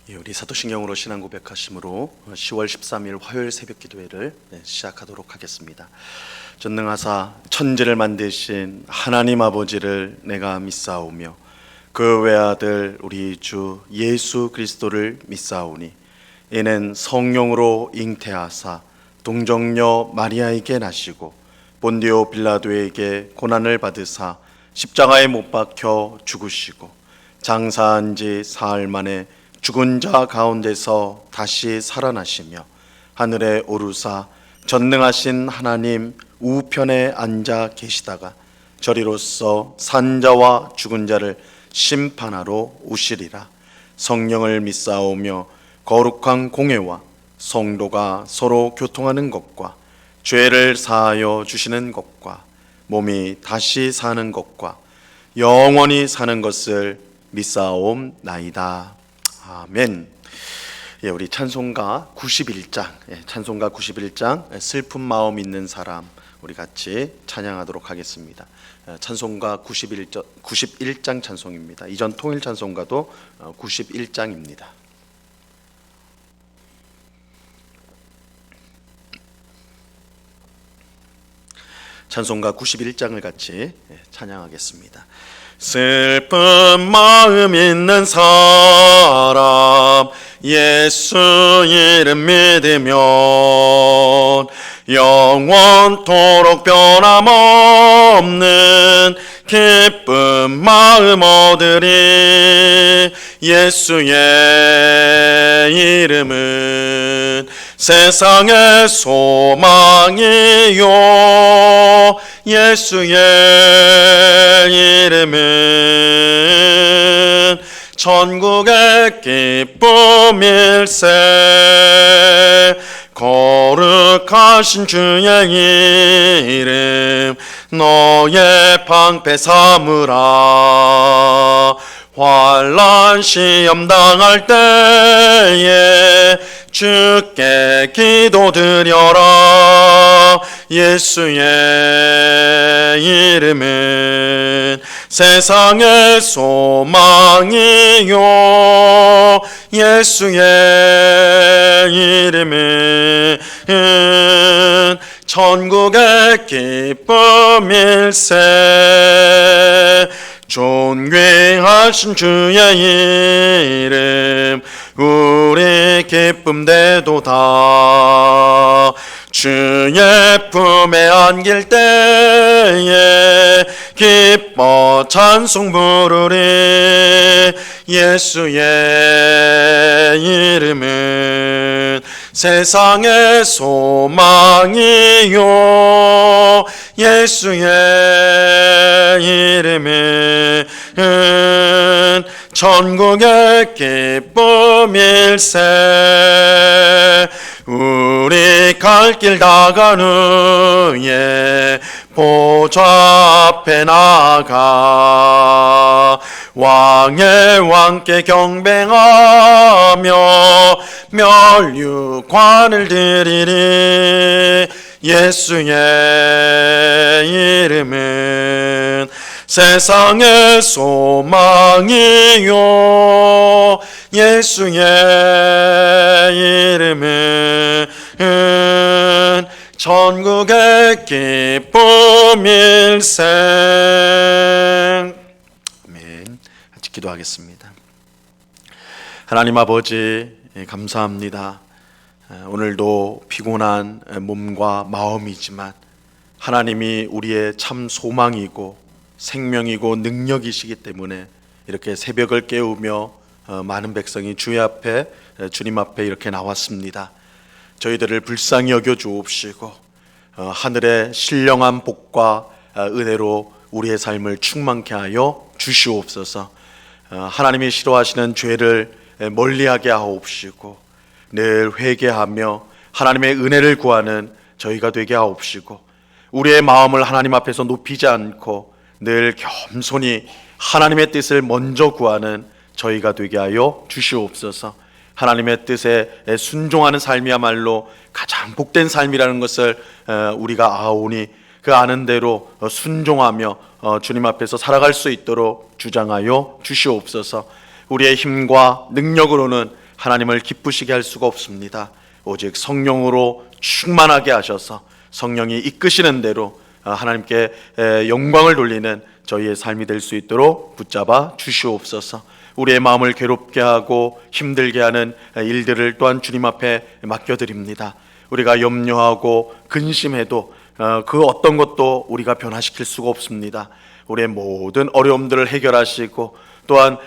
우리 사도신경으로 신앙 고백하심으로 10월 13일 화요일 새벽 기도회를 시작하도록 하겠습니다. 전능하사 천지를 만드신 하나님 아버지를 내가 믿사오며 그 외아들 우리 주 예수 그리스도를 믿사오니 이는 성령으로 잉태하사 동정녀 마리아에게 나시고 본디오 빌라도에게 고난을 받으사 십자가에 못 박혀 죽으시고 장사한 지 사흘 만에 죽은 자 가운데서 다시 살아나시며 하늘에 오르사 전능하신 하나님 우편에 앉아 계시다가 저리로서 산자와 죽은 자를 심판하러 오시리라. 성령을 믿사오며 거룩한 공회와 성도가 서로 교통하는 것과 죄를 사하여 주시는 것과 몸이 다시 사는 것과 영원히 사는 것을 믿사옵나이다. 아멘. 우리 찬송가 91장, 찬송가 91장 슬픈 마음 있는 사람 우리 같이 찬양하도록 하겠습니다. 찬송가 91장 찬송입니다. 이전 통일 찬송가도 91장입니다. 찬송가 91장을 같이 찬양하겠습니다. 슬픈 마음 있는 사람 예수 이름 믿으면 영원토록 변함없는 기쁜 마음 얻으리. 예수의 이름은 세상의 소망이요 예수의 이름은 천국의 기쁨일세. 거룩하신 주의 이름 너의 방패 삼으라. 환난 시험 당할 때에 주께 기도드려라. 예수의 이름은 세상의 소망이요 예수의 이름은 천국의 기쁨일세. 존귀하신 주의 이름 우리 기쁨 되도다. 주의 품에 안길 때에 기뻐 찬송 부르리. 예수의 이름은 세상의 소망이요 예수의 이름은 천국의 기쁨일세. 우리 갈 길 다간 후에 보좌 앞에 나가 왕의 왕께 경배하며 면류관을 드리리. 예수의 이름은 세상의 소망이요 예수의 이름은 천국의 기쁨일세. 아멘. 같이 기도하겠습니다. 하나님 아버지 감사합니다. 오늘도 피곤한 몸과 마음이지만 하나님이 우리의 참 소망이고 생명이고 능력이시기 때문에 이렇게 새벽을 깨우며 많은 백성이 주의 앞에 주님 앞에 이렇게 나왔습니다. 저희들을 불쌍히 여겨 주옵시고 하늘의 신령한 복과 은혜로 우리의 삶을 충만케 하여 주시옵소서. 하나님이 싫어하시는 죄를 멀리하게 하옵시고 늘 회개하며 하나님의 은혜를 구하는 저희가 되게 하옵시고 우리의 마음을 하나님 앞에서 높이지 않고 늘 겸손히 하나님의 뜻을 먼저 구하는 저희가 되게 하여 주시옵소서. 하나님의 뜻에 순종하는 삶이야말로 가장 복된 삶이라는 것을 우리가 아오니 그 아는 대로 순종하며 주님 앞에서 살아갈 수 있도록 주장하여 주시옵소서. 우리의 힘과 능력으로는 하나님을 기쁘시게 할 수가 없습니다. 오직 성령으로 충만하게 하셔서 성령이 이끄시는 대로 하나님께 영광을 돌리는 저희의 삶이 될 수 있도록 붙잡아 주시옵소서. 우리의 마음을 괴롭게 하고 힘들게 하는 일들을 또한 주님 앞에 맡겨드립니다. 우리가 염려하고 근심해도 그 어떤 것도 우리가 변화시킬 수가 없습니다. 우리의 모든 어려움들을 해결하시고 또한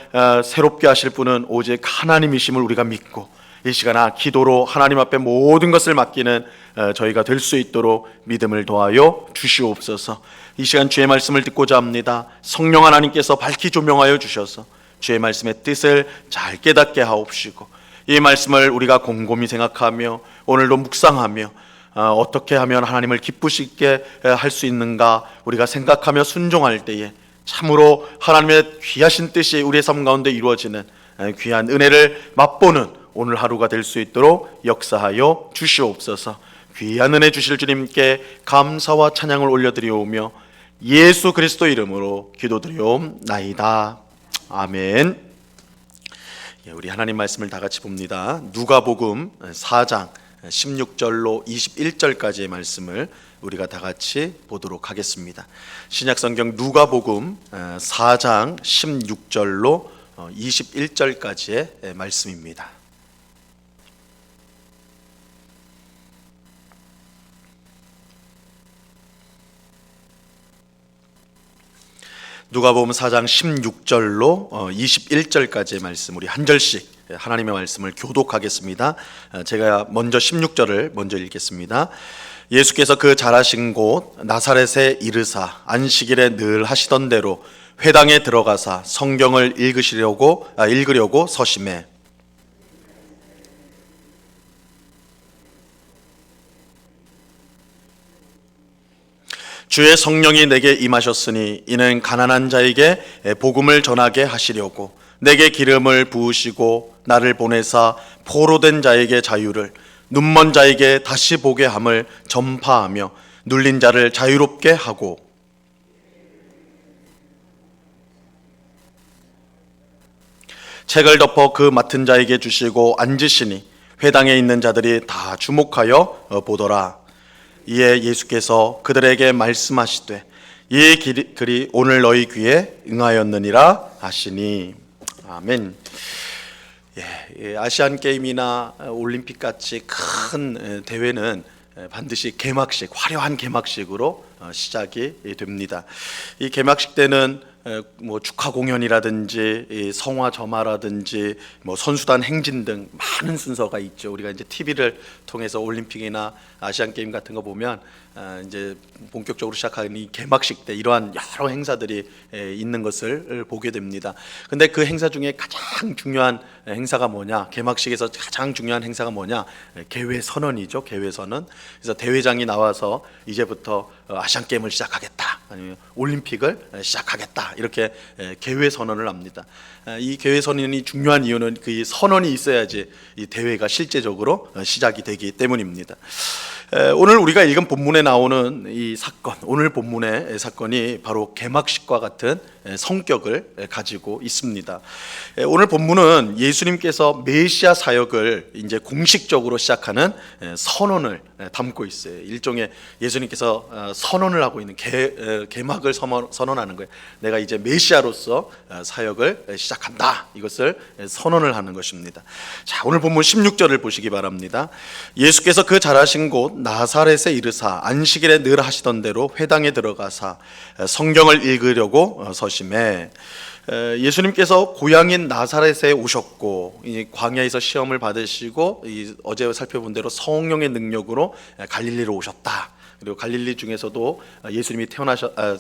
새롭게 하실 분은 오직 하나님이심을 우리가 믿고 이 시간 기도로 하나님 앞에 모든 것을 맡기는 저희가 될 수 있도록 믿음을 더하여 주시옵소서. 이 시간 주의 말씀을 듣고자 합니다. 성령 하나님께서 밝히 조명하여 주셔서 주의 말씀의 뜻을 잘 깨닫게 하옵시고 이 말씀을 우리가 곰곰이 생각하며 오늘도 묵상하며 어떻게 하면 하나님을 기쁘시게 할 수 있는가 우리가 생각하며 순종할 때에 참으로 하나님의 귀하신 뜻이 우리의 삶 가운데 이루어지는 귀한 은혜를 맛보는 오늘 하루가 될 수 있도록 역사하여 주시옵소서. 귀한 은혜 주실 주님께 감사와 찬양을 올려드리오며 예수 그리스도 이름으로 기도드리옵나이다. 아멘. 우리 하나님 말씀을 다 같이 봅니다. 누가복음 4장 16절로 21절까지의 말씀을 우리가 다 같이 보도록 하겠습니다. 신약성경 누가복음 4장 16절로 21절까지의 말씀입니다. 누가복음 4장 16절로 21절까지의 말씀 우리 한 절씩 하나님의 말씀을 교독하겠습니다. 제가 먼저 16절을 먼저 읽겠습니다. 예수께서 그 자라신 곳 나사렛에 이르사 안식일에 늘 하시던 대로 회당에 들어가사 성경을 읽으려고 서심해 주의 성령이 내게 임하셨으니 이는 가난한 자에게 복음을 전하게 하시려고 내게 기름을 부으시고 나를 보내사 포로된 자에게 자유를 눈먼 자에게 다시 보게 함을 전파하며 눌린 자를 자유롭게 하고 책을 덮어 그 맡은 자에게 주시고 앉으시니 회당에 있는 자들이 다 주목하여 보더라. 이에 예수께서 그들에게 말씀하시되 이 글이 오늘 너희 귀에 응하였느니라 하시니. 아멘. 아시안 게임이나 올림픽 같이 큰 대회는 반드시 개막식, 화려한 개막식으로 시작이 됩니다. 이 개막식 때는 뭐 축하 공연이라든지 성화 점화라든지 뭐 선수단 행진 등 많은 순서가 있죠. 우리가 이제 TV를 통해서 올림픽이나 아시안 게임 같은 거 보면 이제 본격적으로 시작하는 이 개막식 때 이러한 여러 행사들이 있는 것을 보게 됩니다. 근데 그 행사 중에 가장 중요한 행사가 뭐냐? 개막식에서 가장 중요한 행사가 뭐냐? 개회 선언이죠. 개회 선언. 그래서 대회장이 나와서 이제부터 아시안 게임을 시작하겠다. 아니면 올림픽을 시작하겠다. 이렇게 개회 선언을 합니다. 이 개회 선언이 중요한 이유는 그 선언이 있어야지 이 대회가 실제적으로 시작이 되기 때문입니다. 오늘 우리가 읽은 본문에 나오는 이 사건, 오늘 본문의 사건이 바로 개막식과 같은 성격을 가지고 있습니다. 오늘 본문은 예수님께서 메시아 사역을 이제 공식적으로 시작하는 선언을 담고 있어요. 일종의 예수님께서 선언을 하고 있는 개막을 선언하는 거예요. 내가 이제 메시아로서 사역을 시작한다. 이것을 선언을 하는 것입니다. 자, 오늘 본문 16절을 보시기 바랍니다. 예수께서 그 자라신 곳 나사렛에 이르사 안식일에 늘 하시던 대로 회당에 들어가사 성경을 읽으려고 서심해. 예수님께서 고향인 나사렛에 오셨고 광야에서 시험을 받으시고 어제 살펴본 대로 성령의 능력으로 갈릴리로 오셨다. 그리고 갈릴리 중에서도 예수님이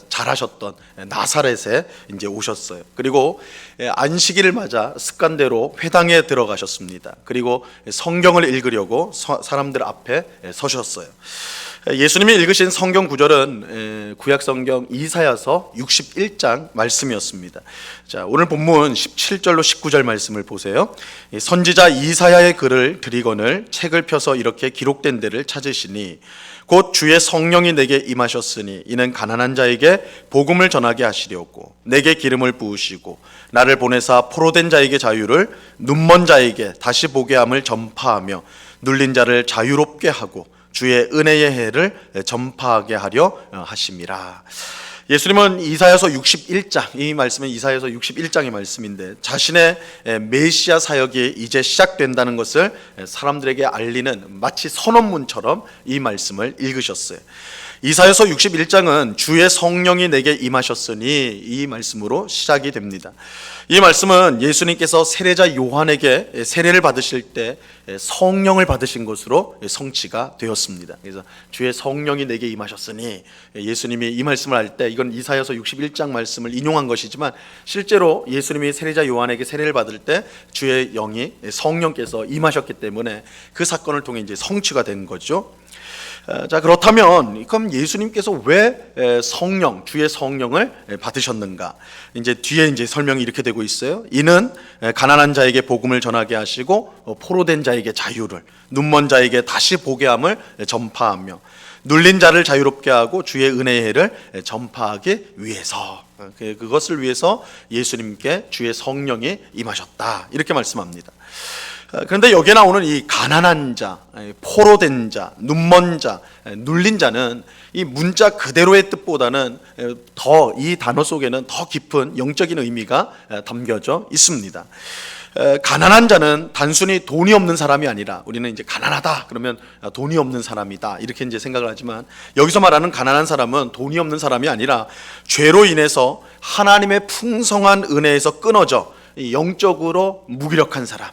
자라셨던 나사렛에 이제 오셨어요. 그리고 안식일을 맞아 습관대로 회당에 들어가셨습니다. 그리고 성경을 읽으려고 사람들 앞에 서셨어요. 예수님이 읽으신 성경 구절은 구약 성경 이사야서 61장 말씀이었습니다. 자, 오늘 본문 17절로 19절 말씀을 보세요. 선지자 이사야의 글을 드리거늘 책을 펴서 이렇게 기록된 데를 찾으시니 곧 주의 성령이 내게 임하셨으니 이는 가난한 자에게 복음을 전하게 하시려고 내게 기름을 부으시고 나를 보내사 포로된 자에게 자유를 눈먼 자에게 다시 보게 함을 전파하며 눌린 자를 자유롭게 하고 주의 은혜의 해를 전파하게 하려 하심이라. 예수님은 이사야서 61장, 이 말씀은 이사야서 61장의 말씀인데 자신의 메시아 사역이 이제 시작된다는 것을 사람들에게 알리는 마치 선언문처럼 이 말씀을 읽으셨어요. 이사야서 61장은 주의 성령이 내게 임하셨으니 이 말씀으로 시작이 됩니다. 이 말씀은 예수님께서 세례자 요한에게 세례를 받으실 때 성령을 받으신 것으로 성취가 되었습니다. 그래서 주의 성령이 내게 임하셨으니 예수님이 이 말씀을 할 때 이건 이사야서 61장 말씀을 인용한 것이지만 실제로 예수님이 세례자 요한에게 세례를 받을 때 주의 영이 성령께서 임하셨기 때문에 그 사건을 통해 이제 성취가 된 거죠. 자, 그렇다면 그럼 예수님께서 왜 성령, 주의 성령을 받으셨는가? 이제 뒤에 이제 설명이 이렇게 되고 있어요. 이는 가난한 자에게 복음을 전하게 하시고 포로된 자에게 자유를, 눈먼 자에게 다시 보게 함을 전파하며 눌린 자를 자유롭게 하고 주의 은혜의 해를 전파하기 위해서, 그것을 위해서 예수님께 주의 성령이 임하셨다, 이렇게 말씀합니다. 그런데 여기에 나오는 이 가난한 자, 포로된 자, 눈먼 자, 눌린 자는 이 문자 그대로의 뜻보다는 더 이 단어 속에는 더 깊은 영적인 의미가 담겨져 있습니다. 가난한 자는 단순히 돈이 없는 사람이 아니라, 우리는 이제 가난하다 그러면 돈이 없는 사람이다 이렇게 이제 생각을 하지만, 여기서 말하는 가난한 사람은 돈이 없는 사람이 아니라 죄로 인해서 하나님의 풍성한 은혜에서 끊어져 영적으로 무기력한 사람,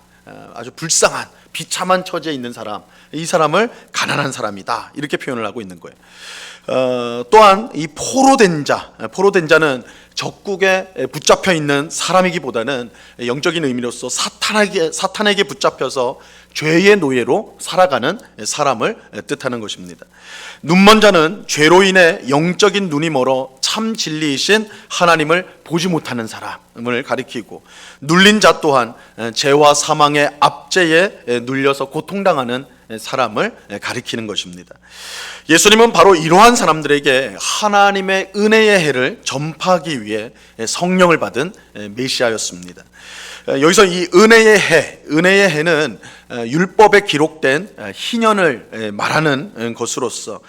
아주 불쌍한 비참한 처지에 있는 사람, 이 사람을 가난한 사람이다 이렇게 표현을 하고 있는 거예요. 또한 이 포로된 자는 적국에 붙잡혀 있는 사람이기보다는 영적인 의미로서 사탄에게 붙잡혀서 죄의 노예로 살아가는 사람을 뜻하는 것입니다. 눈먼 자는 죄로 인해 영적인 눈이 멀어 참 진리이신 하나님을 보지 못하는 사람을 가리키고, 눌린 자 또한 죄와 사망의 압제에 눌려서 고통당하는 사람을 가리키는 것입니다. 예수님은 바로 이러한 사람들에게 하나님의 은혜의 해를 전파하기 위해 성령을 받은 메시아였습니다. 여기서 이 은혜의 해는 율법에 기록된 희년을 말하는 것으로서,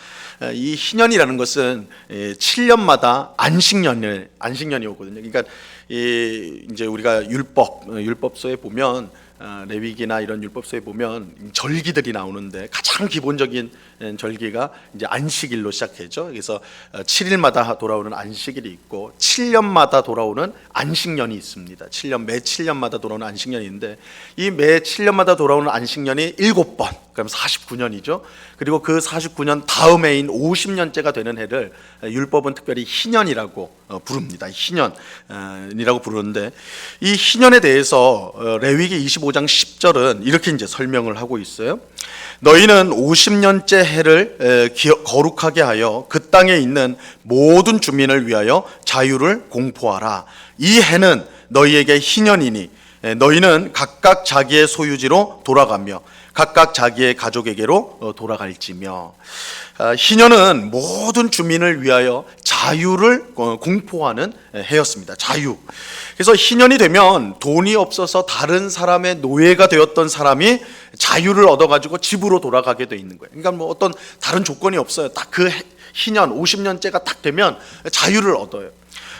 이 희년이라는 것은 7년마다 안식년이 오거든요. 그러니까 이제 우리가 율법서에 보면, 레위기나 이런 율법서에 보면 절기들이 나오는데 가장 기본적인 절기가 이제 안식일로 시작하죠. 그래서 7일마다 돌아오는 안식일이 있고 7년마다 돌아오는 안식년이 있습니다. 매 7년마다 돌아오는 안식년이 있는데, 이 매 7년마다 돌아오는 안식년이 7번, 그럼 49년이죠. 그리고 그 49년 다음해인 50년째가 되는 해를 율법은 특별히 희년이라고 부릅니다. 희년이라고 부르는데, 이 희년에 대해서 레위기 25장 10절은 이렇게 이제 설명을 하고 있어요. 너희는 50년째 해를 거룩하게 하여 그 땅에 있는 모든 주민을 위하여 자유를 공포하라. 이 해는 너희에게 희년이니 너희는 각각 자기의 소유지로 돌아가며 각각 자기의 가족에게로 돌아갈지며. 희년은 모든 주민을 위하여 자유를 공포하는 해였습니다. 자유. 그래서 희년이 되면 돈이 없어서 다른 사람의 노예가 되었던 사람이 자유를 얻어가지고 집으로 돌아가게 돼 있는 거예요. 그러니까 뭐 어떤 다른 조건이 없어요. 딱 그 희년 50년째가 딱 되면 자유를 얻어요.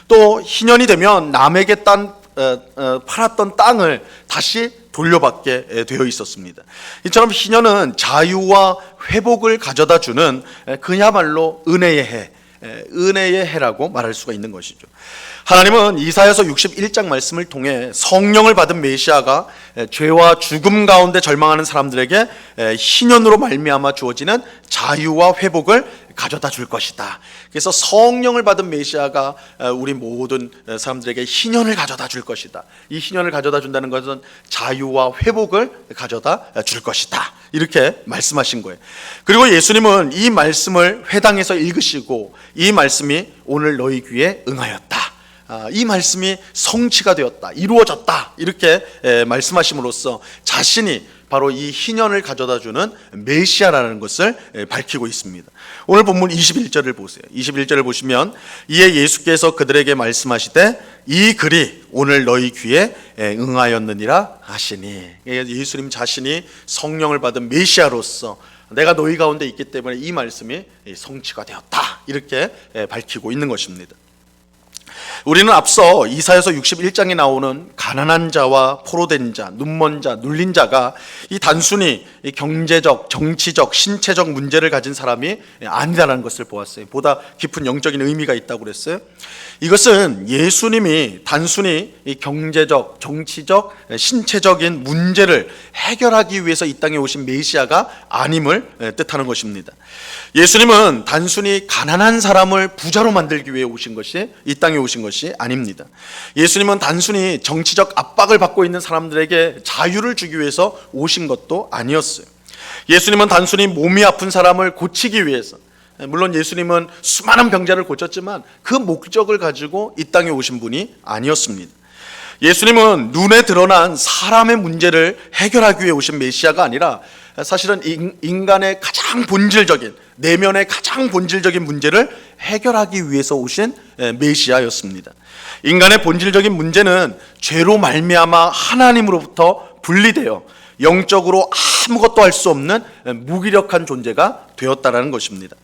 또 희년이 되면 남에게 팔았던 땅을 다시 돌려받게 되어 있었습니다. 이처럼 희년은 자유와 회복을 가져다 주는 그야말로 은혜의 해라고 말할 수가 있는 것이죠. 하나님은 이사야서 61장 말씀을 통해 성령을 받은 메시아가 죄와 죽음 가운데 절망하는 사람들에게 희년으로 말미암아 주어지는 자유와 회복을 가져다 줄 것이다. 그래서 성령을 받은 메시아가 우리 모든 사람들에게 희년을 가져다 줄 것이다. 이 희년을 가져다 준다는 것은 자유와 회복을 가져다 줄 것이다. 이렇게 말씀하신 거예요. 그리고 예수님은 이 말씀을 회당에서 읽으시고 이 말씀이 오늘 너희 귀에 응하였다. 이 말씀이 성취가 되었다, 이루어졌다, 이렇게 말씀하심으로써 자신이 바로 이 희년을 가져다 주는 메시아라는 것을 밝히고 있습니다. 오늘 본문 21절을 보세요. 21절을 보시면 이에 예수께서 그들에게 말씀하시되 이 글이 오늘 너희 귀에 응하였느니라 하시니, 예수님 자신이 성령을 받은 메시아로서 내가 너희 가운데 있기 때문에 이 말씀이 성취가 되었다, 이렇게 밝히고 있는 것입니다. 우리는 앞서 이사야서 61장에 나오는 가난한 자와 포로된 자, 눈먼 자, 눌린 자가 이 단순히 경제적, 정치적, 신체적 문제를 가진 사람이 아니라는 것을 보았어요. 보다 깊은 영적인 의미가 있다고 그랬어요. 이것은 예수님이 단순히 이 경제적, 정치적, 신체적인 문제를 해결하기 위해서 이 땅에 오신 메시아가 아님을 뜻하는 것입니다. 예수님은 단순히 가난한 사람을 부자로 만들기 위해 오신 것이, 이 땅에 오신 것이 아닙니다. 예수님은 단순히 정치적 압박을 받고 있는 사람들에게 자유를 주기 위해서 오신 것도 아니었어요. 예수님은 단순히 몸이 아픈 사람을 고치기 위해서, 물론 예수님은 수많은 병자를 고쳤지만 그 목적을 가지고 이 땅에 오신 분이 아니었습니다. 예수님은 눈에 드러난 사람의 문제를 해결하기 위해 오신 메시아가 아니라 사실은 인간의 가장 본질적인, 내면의 가장 본질적인 문제를 해결하기 위해서 오신 메시아였습니다. 인간의 본질적인 문제는 죄로 말미암아 하나님으로부터 분리되어 영적으로 아무것도 할 수 없는 무기력한 존재가 되었다는 것입니다.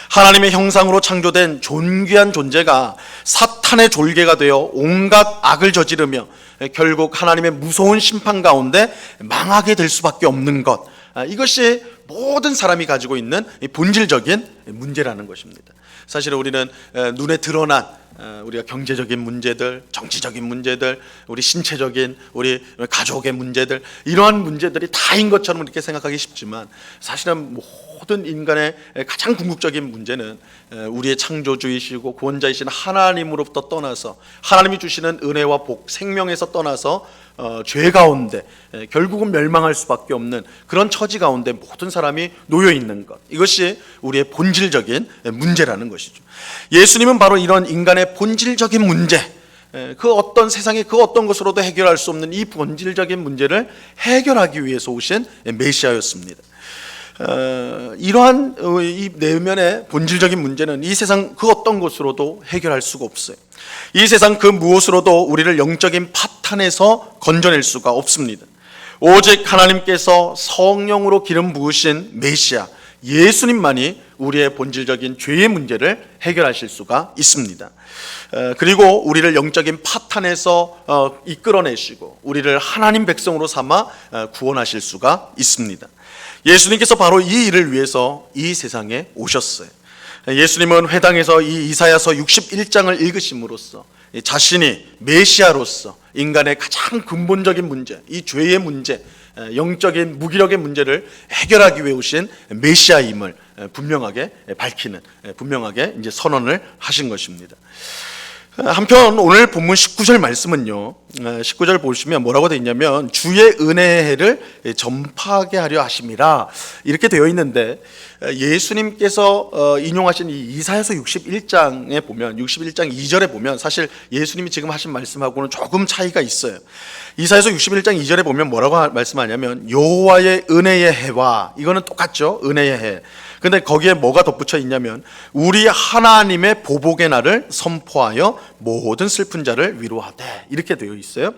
하나님의 형상으로 창조된 존귀한 존재가 사탄의 졸개가 되어 온갖 악을 저지르며 결국 하나님의 무서운 심판 가운데 망하게 될 수밖에 없는 것, 이것이 모든 사람이 가지고 있는 본질적인 문제라는 것입니다. 사실 우리는 눈에 드러난 우리가 경제적인 문제들, 정치적인 문제들, 우리 신체적인, 우리 가족의 문제들, 이러한 문제들이 다인 것처럼 이렇게 생각하기 쉽지만 사실은 모든 인간의 가장 궁극적인 문제는 우리의 창조주이시고 구원자이신 하나님으로부터 떠나서, 하나님이 주시는 은혜와 복, 생명에서 떠나서 죄 가운데 결국은 멸망할 수밖에 없는 그런 처지 가운데 모든 사람이 놓여 있는 것, 이것이 우리의 본질적인 문제라는 것이죠. 예수님은 바로 이런 인간의 본질적인 문제, 그 어떤 세상의 그 어떤 것으로도 해결할 수 없는 이 본질적인 문제를 해결하기 위해서 오신 메시아였습니다. 이러한 이 내면의 본질적인 문제는 이 세상 그 어떤 것으로도 해결할 수가 없어요. 이 세상 그 무엇으로도 우리를 영적인 파탄에서 건져낼 수가 없습니다. 오직 하나님께서 성령으로 기름 부으신 메시아 예수님만이 우리의 본질적인 죄의 문제를 해결하실 수가 있습니다. 그리고 우리를 영적인 파탄에서 이끌어내시고 우리를 하나님 백성으로 삼아 구원하실 수가 있습니다. 예수님께서 바로 이 일을 위해서 이 세상에 오셨어요. 예수님은 회당에서 이 이사야서 61장을 읽으심으로써 자신이 메시아로서 인간의 가장 근본적인 문제, 이 죄의 문제, 영적인 무기력의 문제를 해결하기 위해 오신 메시아임을 분명하게 밝히는, 분명하게 이제 선언을 하신 것입니다. 한편 오늘 본문 19절 말씀은요, 19절 보시면 뭐라고 되어 있냐면 주의 은혜를 전파하게 하려 하심이라 이렇게 되어 있는데, 예수님께서 인용하신 이 이사야서 61장에 보면, 61장 2절에 보면 사실 예수님이 지금 하신 말씀하고는 조금 차이가 있어요. 이사야서 61장 2절에 보면 뭐라고 말씀하냐면 여호와의 은혜의 해와, 이거는 똑같죠, 은혜의 해. 근데 거기에 뭐가 덧붙여 있냐면 우리 하나님의 보복의 날을 선포하여 모든 슬픈 자를 위로하되, 이렇게 되어 있어요.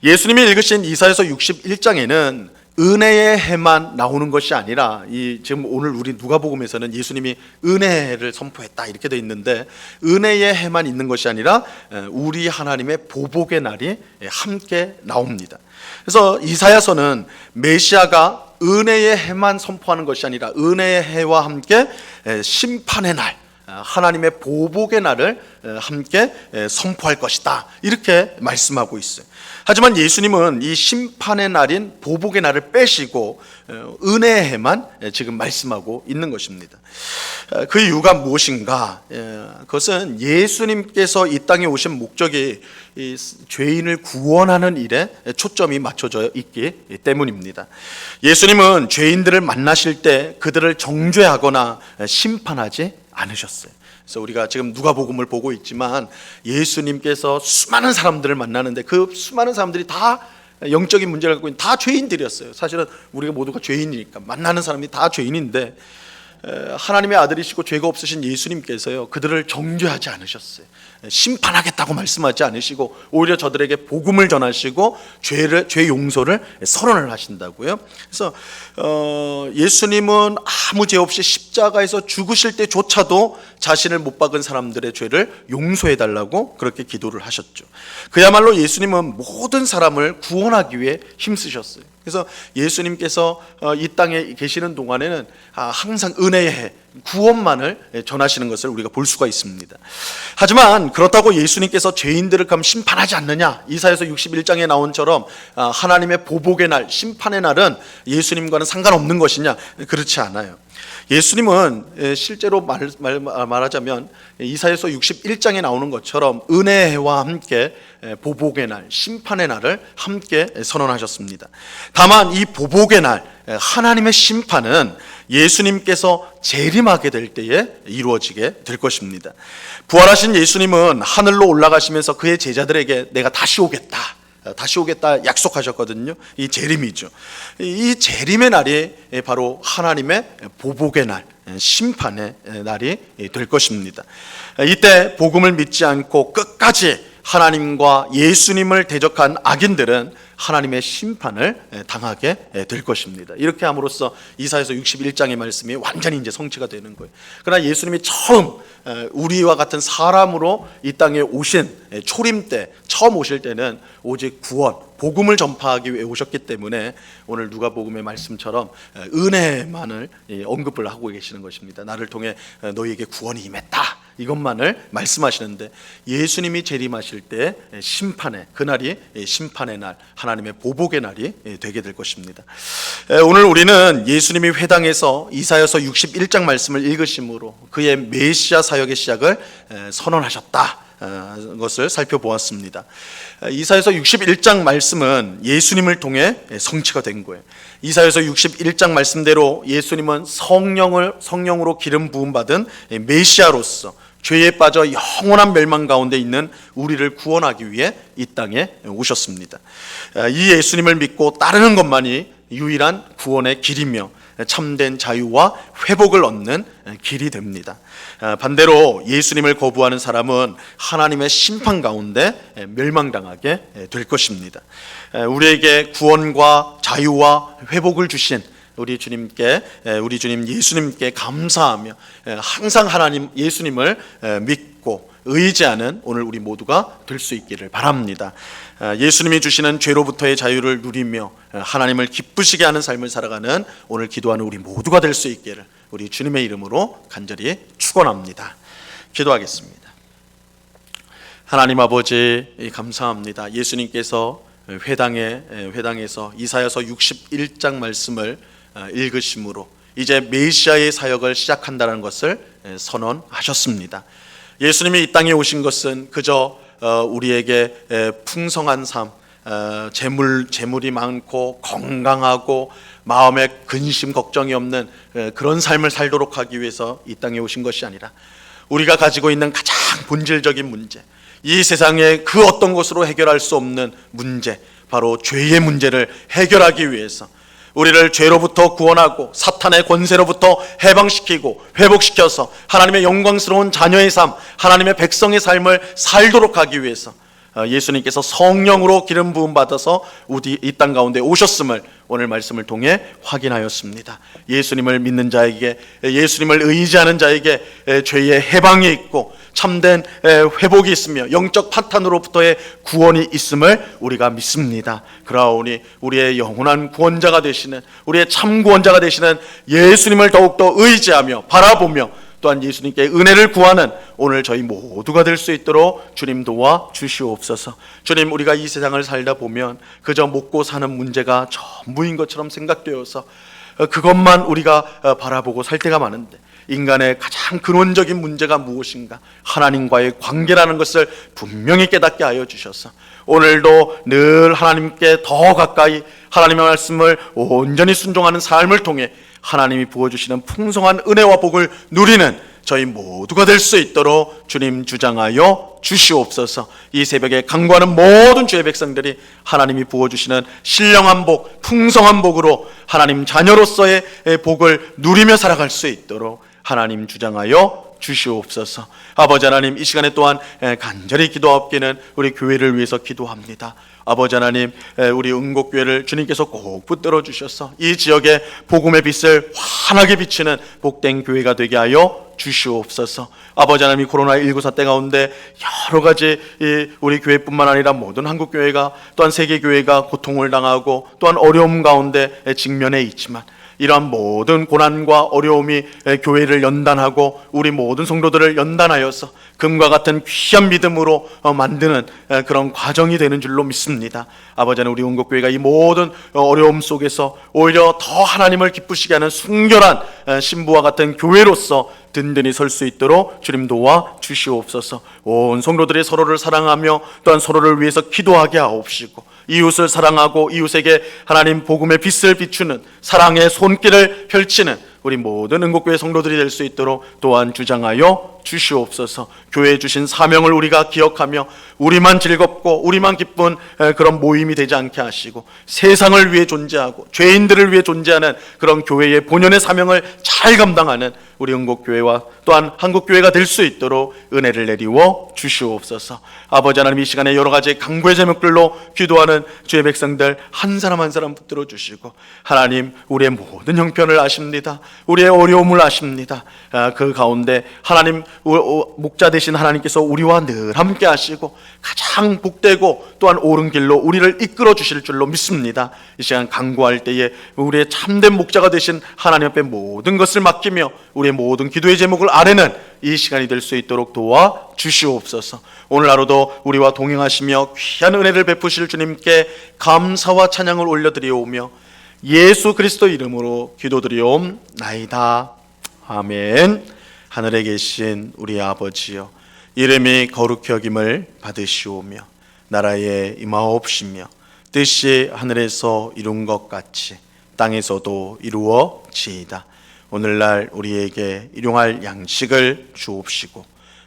예수님이 읽으신 이사야서 61장에는 은혜의 해만 나오는 것이 아니라, 지금 오늘 우리 누가복음에서는 예수님이 은혜를 선포했다 이렇게 되어 있는데, 은혜의 해만 있는 것이 아니라 우리 하나님의 보복의 날이 함께 나옵니다. 그래서 이사야서는 메시아가 은혜의 해만 선포하는 것이 아니라 은혜의 해와 함께 심판의 날, 하나님의 보복의 날을 함께 선포할 것이다, 이렇게 말씀하고 있어요. 하지만 예수님은 이 심판의 날인 보복의 날을 빼시고 은혜의 해만 지금 말씀하고 있는 것입니다. 그 이유가 무엇인가? 그것은 예수님께서 이 땅에 오신 목적이 이 죄인을 구원하는 일에 초점이 맞춰져 있기 때문입니다. 예수님은 죄인들을 만나실 때 그들을 정죄하거나 심판하지 않으셨어요. 그래서 우리가 지금 누가복음을 보고 있지만 예수님께서 수많은 사람들을 만나는데 그 수많은 사람들이 다 영적인 문제를 갖고 있는 다 죄인들이었어요. 사실은 우리가 모두가 죄인이니까 만나는 사람이 다 죄인인데 하나님의 아들이시고 죄가 없으신 예수님께서요, 그들을 정죄하지 않으셨어요. 심판하겠다고 말씀하지 않으시고 오히려 저들에게 복음을 전하시고 죄 용서를 선언을 하신다고요. 그래서 예수님은 아무 죄 없이 십자가에서 죽으실 때조차도 자신을 못 박은 사람들의 죄를 용서해 달라고 그렇게 기도를 하셨죠. 그야말로 예수님은 모든 사람을 구원하기 위해 힘쓰셨어요. 그래서 예수님께서 이 땅에 계시는 동안에는 항상 은혜의 해, 구원만을 전하시는 것을 우리가 볼 수가 있습니다. 하지만 그렇다고 예수님께서 죄인들을 그럼 심판하지 않느냐? 이사야서 61장에 나온처럼 하나님의 보복의 날, 심판의 날은 예수님과는 상관없는 것이냐? 그렇지 않아요. 예수님은 실제로 말하자면 이사야서 61장에 나오는 것처럼 은혜의 해와 함께 보복의 날, 심판의 날을 함께 선언하셨습니다. 다만 이 보복의 날, 하나님의 심판은 예수님께서 재림하게 될 때에 이루어지게 될 것입니다. 부활하신 예수님은 하늘로 올라가시면서 그의 제자들에게 내가 다시 오겠다 약속하셨거든요. 이 재림이죠. 이 재림의 날이 바로 하나님의 보복의 날, 심판의 날이 될 것입니다. 이때 복음을 믿지 않고 끝까지 하나님과 예수님을 대적한 악인들은 하나님의 심판을 당하게 될 것입니다. 이렇게 함으로써 이사야서 61장의 말씀이 완전히 이제 성취가 되는 거예요. 그러나 예수님이 처음 우리와 같은 사람으로 이 땅에 오신 초림 때, 처음 오실 때는 오직 구원, 복음을 전파하기 위해 오셨기 때문에 오늘 누가복음의 말씀처럼 은혜만을 언급을 하고 계시는 것입니다. 나를 통해 너희에게 구원이 임했다, 이것만을 말씀하시는데 예수님이 재림하실 때 심판의 그날이 심판의 날, 하나님의 보복의 날이 되게 될 것입니다. 오늘 우리는 예수님이 회당에서 이사야서 61장 말씀을 읽으심으로 그의 메시아 사역의 시작을 선언하셨다 것을 살펴보았습니다. 이사야서 61장 말씀은 예수님을 통해 성취가 된 거예요. 이사야서 61장 말씀대로 예수님은 성령으로 기름 부음 받은 메시아로서 죄에 빠져 영원한 멸망 가운데 있는 우리를 구원하기 위해 이 땅에 오셨습니다. 이 예수님을 믿고 따르는 것만이 유일한 구원의 길이며 참된 자유와 회복을 얻는 길이 됩니다. 반대로 예수님을 거부하는 사람은 하나님의 심판 가운데 멸망당하게 될 것입니다. 우리에게 구원과 자유와 회복을 주신 우리 주님 예수님께 감사하며 항상 하나님 예수님을 믿고 의지하는 오늘 우리 모두가 될 수 있기를 바랍니다. 예수님이 주시는 죄로부터의 자유를 누리며 하나님을 기쁘시게 하는 삶을 살아가는 오늘 기도하는 우리 모두가 될 수 있기를 우리 주님의 이름으로 간절히 축원합니다. 기도하겠습니다. 하나님 아버지 감사합니다. 예수님께서 회당에서 이사야서 61장 말씀을 읽으심으로 이제 메시아의 사역을 시작한다는 것을 선언하셨습니다. 예수님이 이 땅에 오신 것은 그저 우리에게 풍성한 삶, 재물이 많고 건강하고 마음에 근심 걱정이 없는 그런 삶을 살도록 하기 위해서 이 땅에 오신 것이 아니라 우리가 가지고 있는 가장 본질적인 문제, 이 세상의 그 어떤 것으로 해결할 수 없는 문제, 바로 죄의 문제를 해결하기 위해서 우리를 죄로부터 구원하고 사탄의 권세로부터 해방시키고 회복시켜서 하나님의 영광스러운 자녀의 삶, 하나님의 백성의 삶을 살도록 하기 위해서 예수님께서 성령으로 기름 부음 받아서 이 땅 가운데 오셨음을 오늘 말씀을 통해 확인하였습니다. 예수님을 믿는 자에게, 예수님을 의지하는 자에게 죄의 해방이 있고 참된 회복이 있으며 영적 파탄으로부터의 구원이 있음을 우리가 믿습니다. 그러하오니 우리의 영원한 구원자가 되시는, 우리의 참 구원자가 되시는 예수님을 더욱더 의지하며 바라보며 또한 예수님께 은혜를 구하는 오늘 저희 모두가 될 수 있도록 주님 도와 주시옵소서. 주님, 우리가 이 세상을 살다 보면 그저 먹고 사는 문제가 전부인 것처럼 생각되어서 그것만 우리가 바라보고 살 때가 많은데, 인간의 가장 근원적인 문제가 무엇인가? 하나님과의 관계라는 것을 분명히 깨닫게 하여 주셔서 오늘도 늘 하나님께 더 가까이 하나님의 말씀을 온전히 순종하는 삶을 통해 하나님이 부어주시는 풍성한 은혜와 복을 누리는 저희 모두가 될 수 있도록 주님 주장하여 주시옵소서. 이 새벽에 간구하는 모든 주의 백성들이 하나님이 부어주시는 신령한 복, 풍성한 복으로 하나님 자녀로서의 복을 누리며 살아갈 수 있도록 하나님 주장하여 주시옵소서. 아버지 하나님, 이 시간에 또한 간절히 기도하옵기는 우리 교회를 위해서 기도합니다. 아버지 하나님, 우리 은곡교회를 주님께서 꼭 붙들어 주셔서 이 지역에 복음의 빛을 환하게 비치는 복된 교회가 되게 하여 주시옵소서. 아버지 하나님, 코로나19 사태 가운데 여러 가지 우리 교회뿐만 아니라 모든 한국교회가 또한 세계교회가 고통을 당하고 또한 어려움 가운데 직면해 있지만, 이러한 모든 고난과 어려움이 교회를 연단하고 우리 모든 성도들을 연단하여서 금과 같은 귀한 믿음으로 만드는 그런 과정이 되는 줄로 믿습니다. 아버지 하나님, 우리 은곡교회가 이 모든 어려움 속에서 오히려 더 하나님을 기쁘시게 하는 순결한 신부와 같은 교회로서 든든히 설 수 있도록 주님 도와 주시옵소서. 온 성도들이 서로를 사랑하며 또한 서로를 위해서 기도하게 하옵시고, 이웃을 사랑하고 이웃에게 하나님 복음의 빛을 비추는 사랑의 손길을 펼치는 우리 모든 은곡교회 성도들이 될 수 있도록 또한 주장하여 주시옵소서. 교회에 주신 사명을 우리가 기억하며 우리만 즐겁고 우리만 기쁜 그런 모임이 되지 않게 하시고, 세상을 위해 존재하고 죄인들을 위해 존재하는 그런 교회의 본연의 사명을 잘 감당하는 우리 은곡교회와 또한 한국교회가 될 수 있도록 은혜를 내리워 주시옵소서. 아버지 하나님, 이 시간에 여러 가지 간구의 제목들로 기도하는 주의 백성들 한 사람 한 사람 붙들어 주시고, 하나님, 우리의 모든 형편을 아십니다. 우리의 어려움을 아십니다. 그 가운데 하나님, 목자 되신 하나님께서 우리와 늘 함께 하시고 가장 복되고 또한 옳은 길로 우리를 이끌어 주실 줄로 믿습니다. 이 시간 간구할 때에 우리의 참된 목자가 되신 하나님 앞에 모든 것을 맡기며 우리의 모든 기도의 제목을 아뢰는 이 시간이 될 수 있도록 도와 주시옵소서. 오늘 하루도 우리와 동행하시며 귀한 은혜를 베푸실 주님께 감사와 찬양을 올려드리오며 예수 그리스도 이름으로 기도드리옵나이다. 아멘. 하늘에 계신 우리 아버지여, 이름이 거룩히 여김을 받으시오며 나라에 임하옵시며 뜻이 하늘에서 이룬 것 같이 땅에서도 이루어지이다. 오늘날 우리에게 일용할 양식을 주옵시고,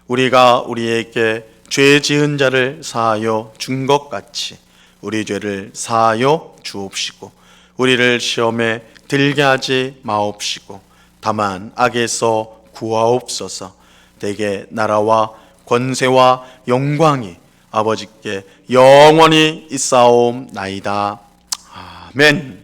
우리가 우리에게 죄 지은 자를 사하여 준 것 같이 우리 죄를 사하여 주옵시고, 우리를 시험에 들게 하지 마옵시고 다만 악에서 구하옵소서. 대개 나라와 권세와 영광이 아버지께 영원히 있사옵나이다. 아멘.